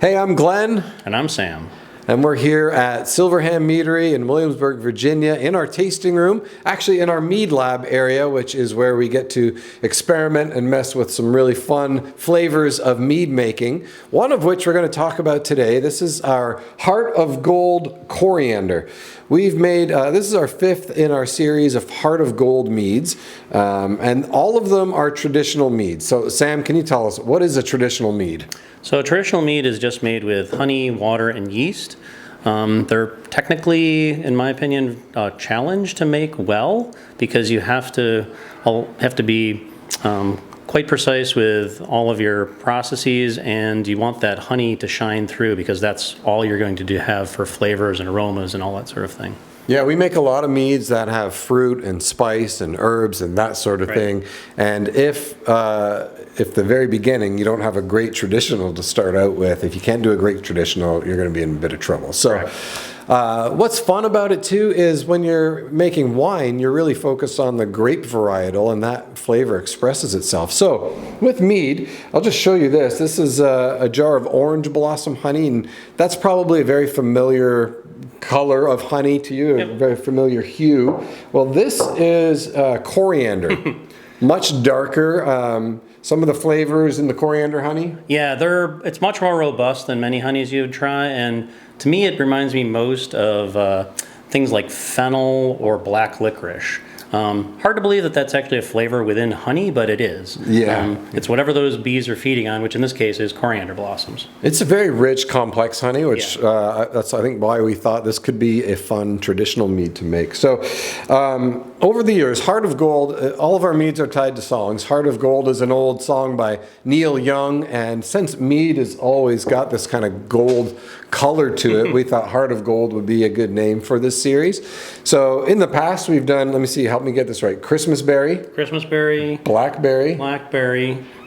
Hey, I'm Glenn. And I'm Sam. And we're here at Silverhand Meadery in Williamsburg, Virginia, in our tasting room, actually in our mead lab area, which is where we get to experiment and mess with some really fun flavors of mead making. One of which we're going to talk about today. This is our Heart of Gold Coriander. We've made, this is our fifth in our series of Heart of Gold meads, and all of them are traditional meads. So Sam, can you tell us, what is a traditional mead? So a traditional mead is just made with honey, water, and yeast. They're technically, in my opinion, a challenge to make well because you have to be quite precise with all of your processes, and you want that honey to shine through because that's all you're going to have for flavors and aromas and all that sort of thing. Yeah, we make a lot of meads that have fruit and spice and herbs and that sort of thing. And if the very beginning you don't have a great traditional to start out with, if you can't do a great traditional, you're going to be in a bit of trouble. So what's fun about it too is when you're making wine, you're really focused on the grape varietal, and that flavor expresses itself. So with mead, I'll just show you this. This is a jar of orange blossom honey, and that's probably a very familiar color of honey to you, a very familiar hue. Well, this is coriander, much darker. Some of the flavors in the coriander honey? Yeah, it's much more robust than many honeys you would try, and to me it reminds me most of things like fennel or black licorice. Hard to believe that that's actually a flavor within honey, but it is. Yeah. It's whatever those bees are feeding on, which in this case is coriander blossoms. It's a very rich, complex honey, which that's, I think, why we thought this could be a fun traditional mead to make. So over the years, Heart of Gold, all of our meads are tied to songs. Heart of Gold is an old song by Neil Young, and since mead has always got this kind of gold color to it, we thought Heart of Gold would be a good name for this series. So in the past, we've done, let me see, help me get this right, Christmas berry, blackberry,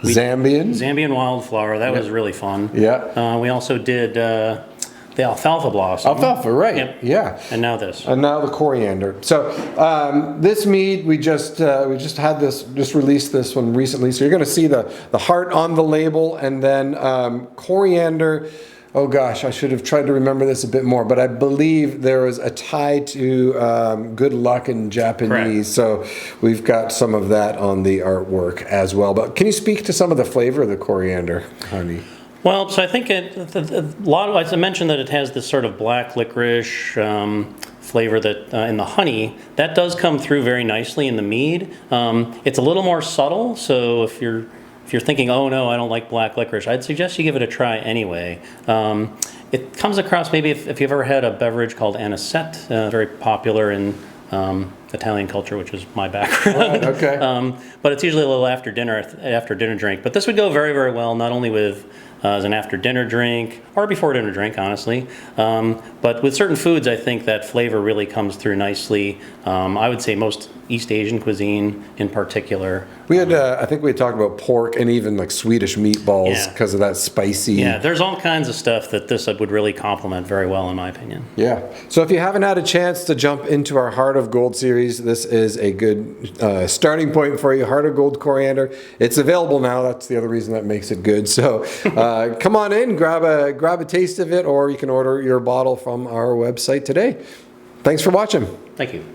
Zambian wildflower. That was really fun. Yeah. We also did the alfalfa blossom. Alfalfa, right. Yep. Yeah. And now this. And now the coriander. So this mead, we just released this one recently. So you're going to see the heart on the label, and then coriander. Oh gosh, I should have tried to remember this a bit more, but I believe there was a tie to good luck in Japanese. Correct. So we've got some of that on the artwork as well. But can you speak to some of the flavor of the coriander honey? Well, so I think a lot of, as I mentioned, that it has this sort of black licorice flavor that in the honey that does come through very nicely in the mead. It's a little more subtle, so if you're thinking, oh no, I don't like black licorice, I'd suggest you give it a try anyway. It comes across, maybe if you've ever had a beverage called anisette, very popular in Italian culture, which is my background. Right, okay. But it's usually a little after dinner drink. But this would go very, very well, not only with as an after dinner drink or before dinner drink, honestly. But with certain foods, I think that flavor really comes through nicely. I would say most East Asian cuisine in particular. We had, I think we had talked about pork and even like Swedish meatballs because of that spicy. Yeah, there's all kinds of stuff that this would really complement very well, in my opinion. Yeah. So if you haven't had a chance to jump into our Heart of Gold series, this is a good starting point for you. Heart of Gold Coriander. It's available now. That's the other reason that makes it good. So come on in, grab a taste of it, or you can order your bottle from our website today. Thanks for watching. Thank you.